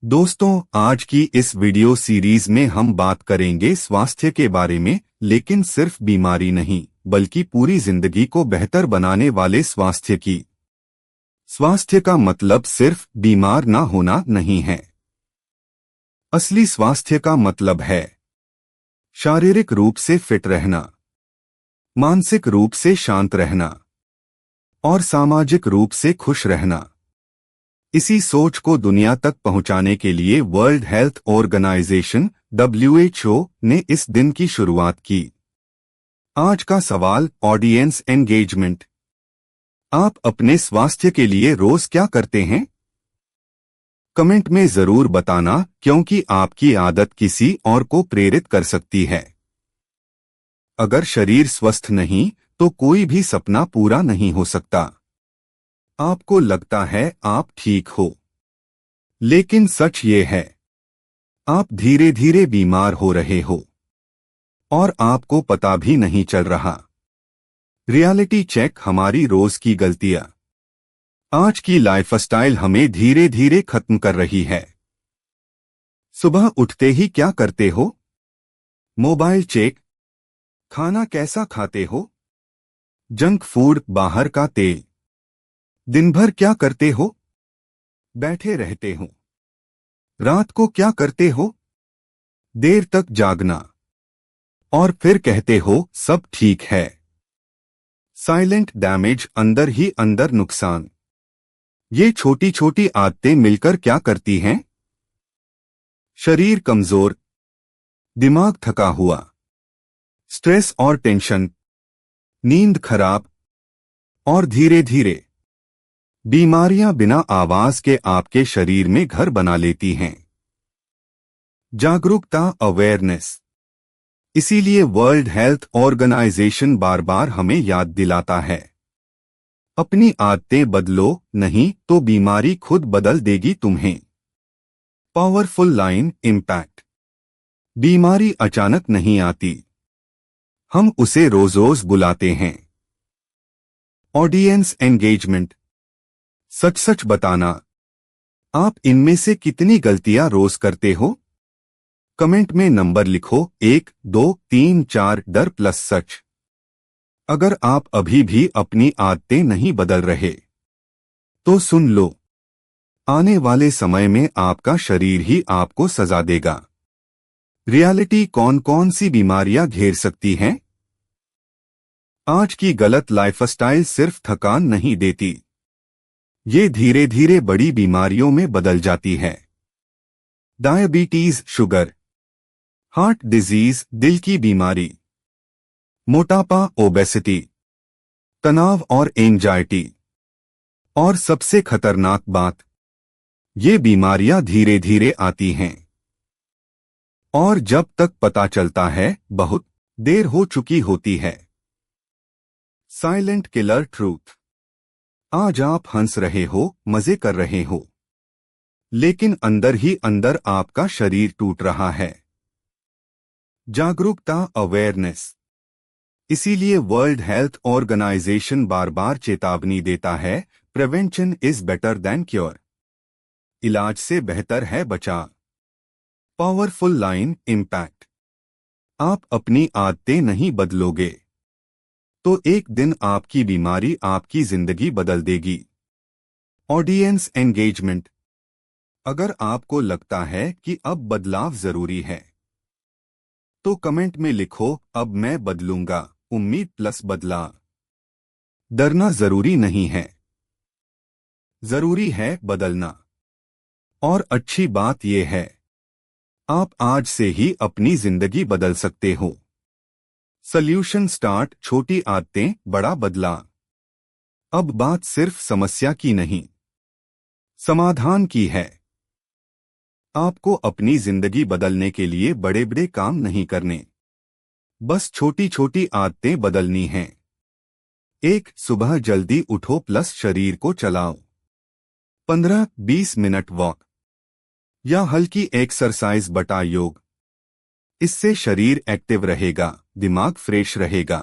दोस्तों, आज की इस वीडियो सीरीज में हम बात करेंगे स्वास्थ्य के बारे में, लेकिन सिर्फ बीमारी नहीं, बल्कि पूरी जिंदगी को बेहतर बनाने वाले स्वास्थ्य की। स्वास्थ्य का मतलब सिर्फ बीमार ना होना नहीं है। असली स्वास्थ्य का मतलब है शारीरिक रूप से फिट रहना, मानसिक रूप से शांत रहना और सामाजिक रूप से खुश रहना। इसी सोच को दुनिया तक पहुंचाने के लिए वर्ल्ड हेल्थ ऑर्गेनाइजेशन WHO ने इस दिन की शुरुआत की। आज का सवाल, ऑडियंस एंगेजमेंट। आप अपने स्वास्थ्य के लिए रोज क्या करते हैं? कमेंट में जरूर बताना, क्योंकि आपकी आदत किसी और को प्रेरित कर सकती है। अगर शरीर स्वस्थ नहीं तो कोई भी सपना पूरा नहीं हो सकता। आपको लगता है आप ठीक हो, लेकिन सच ये है, आप धीरे धीरे बीमार हो रहे हो और आपको पता भी नहीं चल रहा। रियलिटी चेक, हमारी रोज की गलतियां आज की लाइफस्टाइल हमें धीरे धीरे खत्म कर रही है। सुबह उठते ही क्या करते हो? Mobile check. खाना कैसा खाते हो? जंक फूड, बाहर का तेल। दिन भर क्या करते हो? बैठे रहते हो। रात को क्या करते हो? देर तक जागना। और फिर कहते हो सब ठीक है। साइलेंट डैमेज, अंदर ही अंदर नुकसान। ये छोटी छोटी आदतें मिलकर क्या करती हैं? शरीर कमजोर, दिमाग थका हुआ, स्ट्रेस और टेंशन, नींद खराब और धीरे धीरे बीमारियां बिना आवाज के आपके शरीर में घर बना लेती हैं। जागरूकता, अवेयरनेस। इसीलिए वर्ल्ड हेल्थ ऑर्गेनाइजेशन बार बार हमें याद दिलाता है, अपनी आदतें बदलो, नहीं तो बीमारी खुद बदल देगी तुम्हें। Powerful line, impact. बीमारी अचानक नहीं आती, हम उसे रोज रोज बुलाते हैं। Audience engagement. सच सच बताना, आप इनमें से कितनी गलतियां रोज करते हो? कमेंट में नंबर लिखो, 1, 2, 3, 4, डर प्लस सच। अगर आप अभी भी अपनी आदतें नहीं बदल रहे तो सुन लो, आने वाले समय में आपका शरीर ही आपको सजा देगा। रियलिटी, कौन कौन सी बीमारियां घेर सकती हैं? आज की गलत लाइफस्टाइल सिर्फ थकान नहीं देती, ये धीरे धीरे बड़ी बीमारियों में बदल जाती है। डायबिटीज, शुगर, हार्ट डिजीज, दिल की बीमारी, मोटापा, ओबेसिटी, तनाव और एंजाइटी। और सबसे खतरनाक बात, ये बीमारियां धीरे धीरे आती हैं और जब तक पता चलता है बहुत देर हो चुकी होती है। Silent killer truth. आज आप हंस रहे हो, मजे कर रहे हो, लेकिन अंदर ही अंदर आपका शरीर टूट रहा है। जागरूकता, अवेयरनेस। इसीलिए वर्ल्ड हेल्थ ऑर्गेनाइजेशन बार बार चेतावनी देता है, prevention is better than cure. इलाज से बेहतर है बचाव। Powerful line, impact. आप अपनी आदतें नहीं बदलोगे तो एक दिन आपकी बीमारी आपकी जिंदगी बदल देगी। Audience engagement. अगर आपको लगता है कि अब बदलाव जरूरी है तो कमेंट में लिखो, अब मैं बदलूंगा, उम्मीद प्लस बदलाव। डरना जरूरी नहीं है, जरूरी है बदलना। और अच्छी बात यह है, आप आज से ही अपनी जिंदगी बदल सकते हो। सॉल्यूशन स्टार्ट, छोटी आदतें, बड़ा बदलाव। अब बात सिर्फ समस्या की नहीं, समाधान की है। आपको अपनी जिंदगी बदलने के लिए बड़े बड़े काम नहीं करने, बस छोटी छोटी आदतें बदलनी हैं। 1, सुबह जल्दी उठो प्लस शरीर को चलाओ। 15-20 मिनट वॉक या हल्की एक्सरसाइज बटा योग। इससे शरीर एक्टिव रहेगा, दिमाग फ्रेश रहेगा।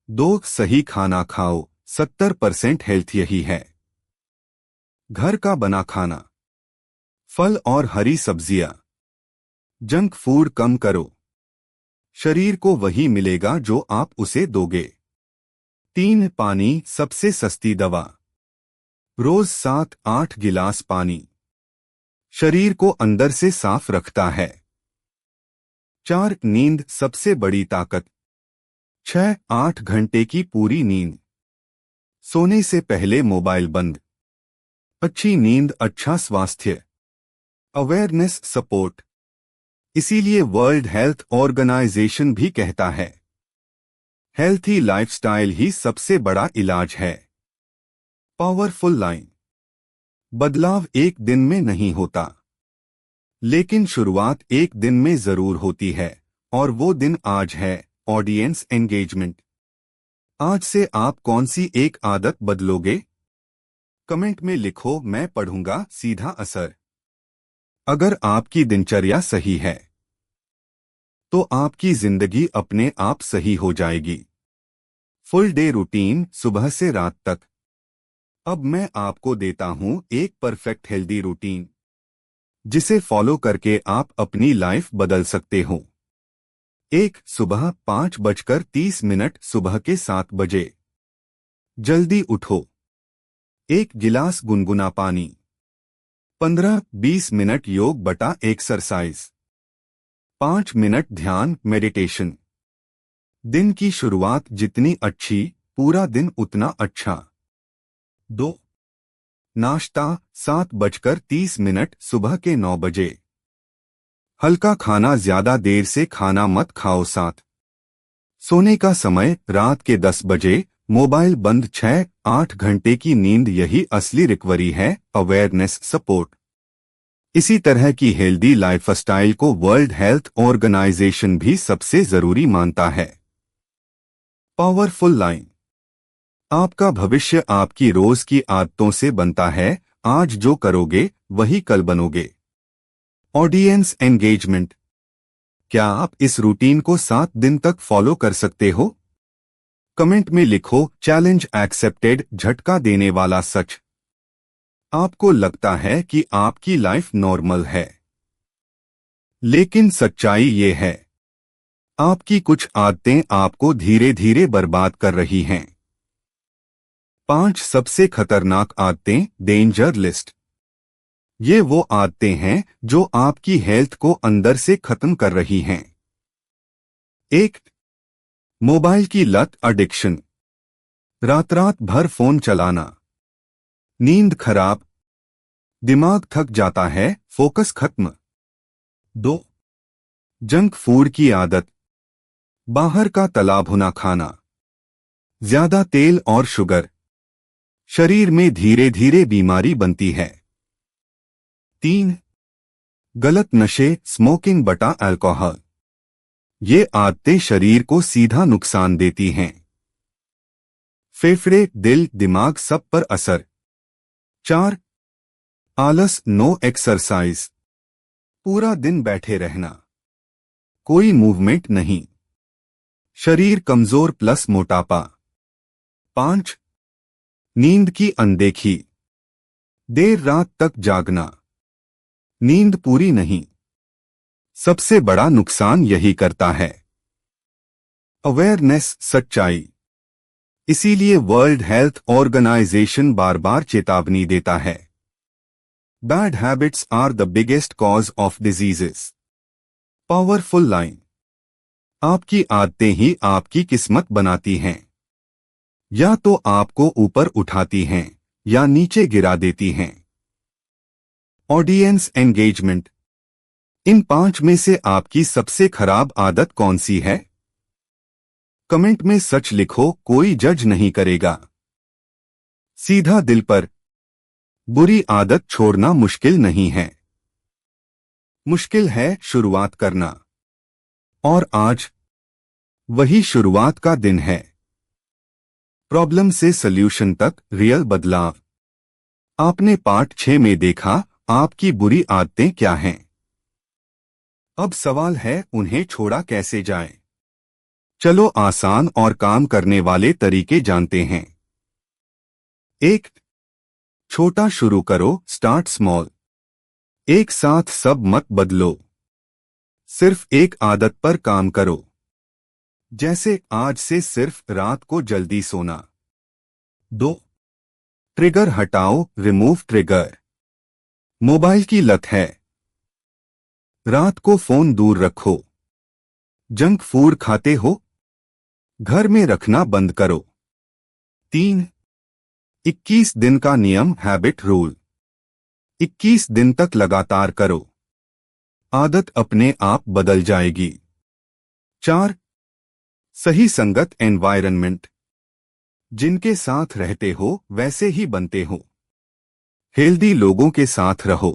2, सही खाना खाओ, 70% हेल्थ यही है। घर का बना खाना, फल और हरी सब्जियां। जंक फूड कम करो। शरीर को वही मिलेगा जो आप उसे दोगे। 3 पानी सबसे सस्ती दवा। रोज 7-8 गिलास पानी शरीर को अंदर से साफ रखता है। 4 नींद सबसे बड़ी ताकत। 6-8 घंटे की पूरी नींद। सोने से पहले मोबाइल बंद। अच्छी नींद अच्छा स्वास्थ्य। Awareness support. इसीलिए वर्ल्ड हेल्थ ऑर्गेनाइजेशन भी कहता है हेल्थी लाइफस्टाइल ही सबसे बड़ा इलाज है। Powerful line. बदलाव एक दिन में नहीं होता, लेकिन शुरुआत एक दिन में जरूर होती है, और वो दिन आज है। Audience engagement. आज से आप कौन सी एक आदत बदलोगे? कमेंट में लिखो, मैं पढ़ूंगा। सीधा असर। अगर आपकी दिनचर्या सही है तो आपकी जिंदगी अपने आप सही हो जाएगी। फुल डे रूटीन सुबह से रात तक। अब मैं आपको देता हूं एक परफेक्ट हेल्दी रूटीन जिसे फॉलो करके आप अपनी लाइफ बदल सकते हो। 1. सुबह 5:30 सुबह के 7 बजे जल्दी उठो। 1 गिलास गुनगुना पानी। 15-20 मिनट योग बटा एक्सरसाइज। 5 मिनट ध्यान मेडिटेशन। दिन की शुरुआत जितनी अच्छी, पूरा दिन उतना अच्छा। 2. नाश्ता 7:30 सुबह के 9 बजे। हल्का खाना, ज्यादा देर से खाना मत खाओ। 7. सोने का समय रात के 10 बजे। मोबाइल बंद। 6-8 घंटे की नींद, यही असली रिकवरी है। Awareness support. इसी तरह की हेल्दी लाइफस्टाइल को वर्ल्ड हेल्थ ऑर्गेनाइजेशन भी सबसे जरूरी मानता है। Powerful line. आपका भविष्य आपकी रोज की आदतों से बनता है। आज जो करोगे वही कल बनोगे। Audience engagement. क्या आप इस रूटीन को 7 दिन तक फॉलो कर सकते हो? कमेंट में लिखो, चैलेंज एक्सेप्टेड। झटका देने वाला सच। आपको लगता है कि आपकी लाइफ नॉर्मल है, लेकिन सच्चाई ये है आपकी कुछ आदतें आपको धीरे धीरे बर्बाद कर रही हैं। 5 सबसे खतरनाक आदतें। Danger list. ये वो आदतें हैं जो आपकी हेल्थ को अंदर से खत्म कर रही हैं। 1. मोबाइल की लत एडिक्शन। रात रात भर फोन चलाना। नींद खराब, दिमाग थक जाता है, फोकस खत्म। 2. जंक फूड की आदत। बाहर का तला भुना खाना, ज्यादा तेल और शुगर। शरीर में धीरे धीरे बीमारी बनती है। 3. गलत नशे, स्मोकिंग बटा अल्कोहल। ये आदतें शरीर को सीधा नुकसान देती हैं। फेफड़े, दिल, दिमाग सब पर असर। 4. आलस, नो एक्सरसाइज। पूरा दिन बैठे रहना, कोई मूवमेंट नहीं। शरीर कमजोर प्लस मोटापा। 5. नींद की अनदेखी। देर रात तक जागना, नींद पूरी नहीं। सबसे बड़ा नुकसान यही करता है। अवेयरनेस सच्चाई। इसीलिए वर्ल्ड हेल्थ ऑर्गेनाइजेशन बार बार चेतावनी देता है bad habits are the biggest cause of diseases. Powerful line. आपकी आदतें ही आपकी किस्मत बनाती हैं। या तो आपको ऊपर उठाती हैं या नीचे गिरा देती हैं। Audience engagement. इन 5 में से आपकी सबसे खराब आदत कौन सी है? कमेंट में सच लिखो, कोई जज नहीं करेगा। सीधा दिल पर। बुरी आदत छोड़ना मुश्किल नहीं है, मुश्किल है शुरुआत करना। और आज वही शुरुआत का दिन है। प्रॉब्लम से सल्यूशन तक रियल बदलाव। आपने पार्ट 6 में देखा आपकी बुरी आदतें क्या हैं। अब सवाल है उन्हें छोड़ा कैसे जाए। चलो आसान और काम करने वाले तरीके जानते हैं। 1. छोटा शुरू करो, स्टार्ट स्मॉल। एक साथ सब मत बदलो, सिर्फ एक आदत पर काम करो। जैसे आज से सिर्फ रात को जल्दी सोना। 2. ट्रिगर हटाओ, रिमूव ट्रिगर। मोबाइल की लत है, रात को फोन दूर रखो। जंक फूड खाते हो, घर में रखना बंद करो। 3. 21 दिन का नियम, हैबिट रूल। 21 दिन तक लगातार करो, आदत अपने आप बदल जाएगी। 4. सही संगत, एनवायरनमेंट। जिनके साथ रहते हो वैसे ही बनते हो। हेल्दी लोगों के साथ रहो,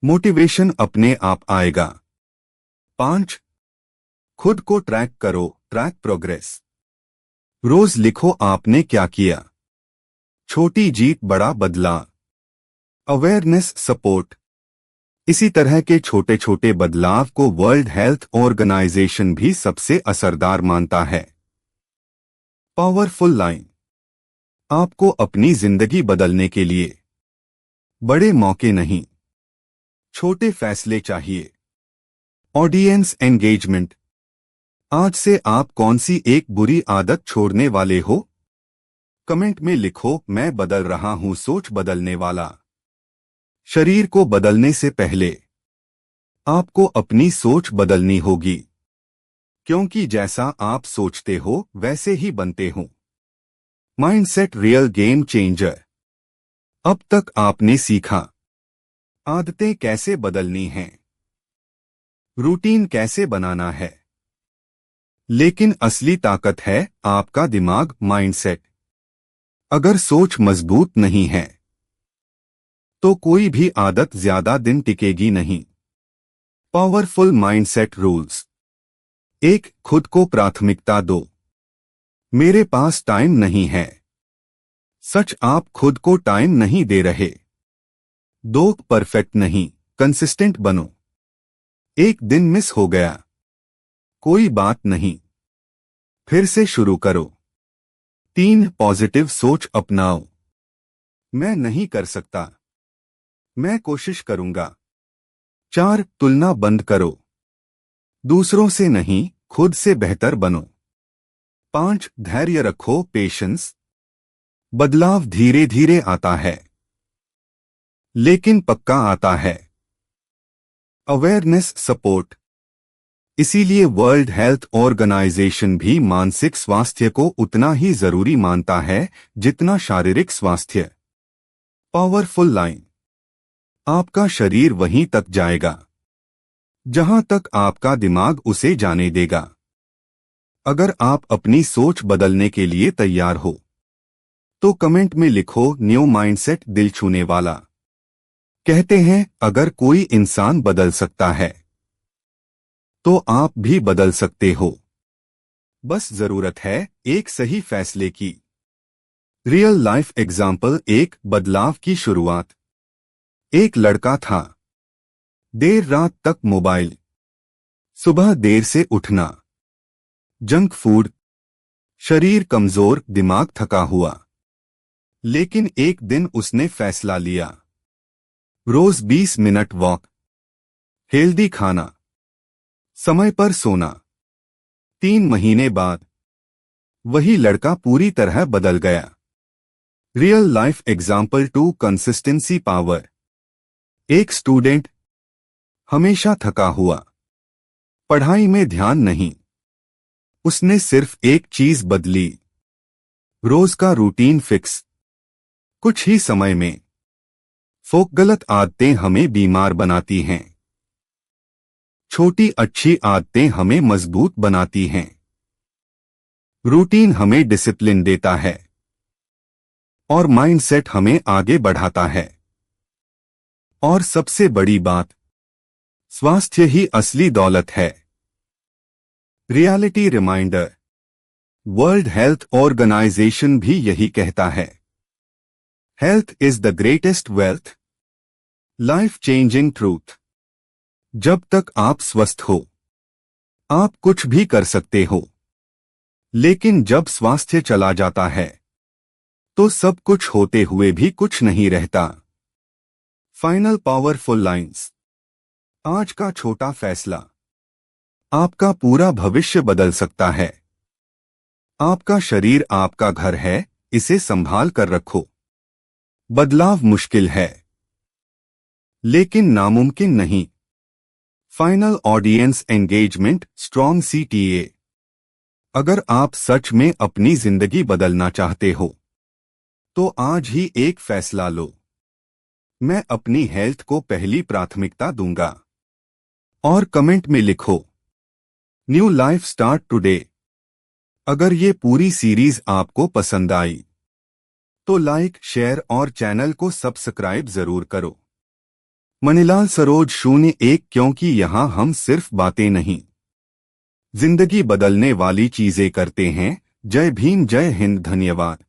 मोटिवेशन अपने आप आएगा। 5. खुद को ट्रैक करो, ट्रैक प्रोग्रेस। रोज लिखो आपने क्या किया, छोटी जीत बड़ा बदलाव। Awareness, support. इसी तरह के छोटे छोटे बदलाव को वर्ल्ड हेल्थ ऑर्गेनाइजेशन भी सबसे असरदार मानता है। Powerful line. आपको अपनी जिंदगी बदलने के लिए बड़े मौके नहीं, छोटे फैसले चाहिए। Audience engagement. आज से आप कौन सी एक बुरी आदत छोड़ने वाले हो? कमेंट में लिखो, मैं बदल रहा हूं, सोच बदलने वाला। शरीर को बदलने से पहले आपको अपनी सोच बदलनी होगी, क्योंकि जैसा आप सोचते हो वैसे ही बनते हो। Mindset, real game changer. अब तक आपने सीखा आदतें कैसे बदलनी हैं, रूटीन कैसे बनाना है, लेकिन असली ताकत है आपका दिमाग, माइंडसेट। अगर सोच मजबूत नहीं है तो कोई भी आदत ज्यादा दिन टिकेगी नहीं। Powerful mindset rules. 1. खुद को प्राथमिकता दो। मेरे पास टाइम नहीं है, सच, आप खुद को टाइम नहीं दे रहे। 2. परफेक्ट नहीं, कंसिस्टेंट बनो। एक दिन मिस हो गया, कोई बात नहीं, फिर से शुरू करो। 3. पॉजिटिव सोच अपनाओ। मैं नहीं कर सकता, मैं कोशिश करूंगा। 4. तुलना बंद करो, दूसरों से नहीं, खुद से बेहतर बनो। 5. धैर्य रखो, पेशेंस। बदलाव धीरे धीरे आता है, लेकिन पक्का आता है। Awareness, support. इसीलिए वर्ल्ड हेल्थ ऑर्गेनाइजेशन भी मानसिक स्वास्थ्य को उतना ही जरूरी मानता है जितना शारीरिक स्वास्थ्य। Powerful line. आपका शरीर वहीं तक जाएगा जहां तक आपका दिमाग उसे जाने देगा। अगर आप अपनी सोच बदलने के लिए तैयार हो तो कमेंट में लिखो, न्यू माइंडसेट, दिल छूने वाला। कहते हैं अगर कोई इंसान बदल सकता है तो आप भी बदल सकते हो, बस जरूरत है एक सही फैसले की। Real life example. एक बदलाव की शुरुआत। एक लड़का था, देर रात तक मोबाइल, सुबह देर से उठना, जंक फूड, शरीर कमजोर, दिमाग थका हुआ। लेकिन एक दिन उसने फैसला लिया, रोज 20 मिनट वॉक, हेल्दी खाना, समय पर सोना। 3 महीने बाद वही लड़का पूरी तरह बदल गया। Real life example. 2. Consistency power. एक स्टूडेंट, हमेशा थका हुआ, पढ़ाई में ध्यान नहीं। उसने सिर्फ एक चीज बदली, रोज का रूटीन फिक्स। कुछ ही समय में गलत आदतें हमें बीमार बनाती हैं, छोटी अच्छी आदतें हमें मजबूत बनाती हैं। रूटीन हमें डिसिप्लिन देता है और माइंडसेट हमें आगे बढ़ाता है। और सबसे बड़ी बात, स्वास्थ्य ही असली दौलत है। Reality reminder. World Health Organization भी यही कहता है, health is the greatest wealth. Life changing truth. जब तक आप स्वस्थ हो आप कुछ भी कर सकते हो, लेकिन जब स्वास्थ्य चला जाता है तो सब कुछ होते हुए भी कुछ नहीं रहता। Final powerful lines. आज का छोटा फैसला आपका पूरा भविष्य बदल सकता है। आपका शरीर आपका घर है, इसे संभाल कर रखो। बदलाव मुश्किल है, लेकिन नामुमकिन नहीं। Final audience engagement strong CTA। अगर आप सच में अपनी जिंदगी बदलना चाहते हो तो आज ही एक फैसला लो। मैं अपनी हेल्थ को पहली प्राथमिकता दूंगा। और कमेंट में लिखो, न्यू लाइफ स्टार्ट टुडे। अगर ये पूरी सीरीज आपको पसंद आई तो लाइक, शेयर और चैनल को सब्सक्राइब जरूर करो। मणिलाल सरोज 01, क्योंकि यहाँ हम सिर्फ बातें नहीं, जिंदगी बदलने वाली चीजें करते हैं। जय भीम, जय हिंद, धन्यवाद।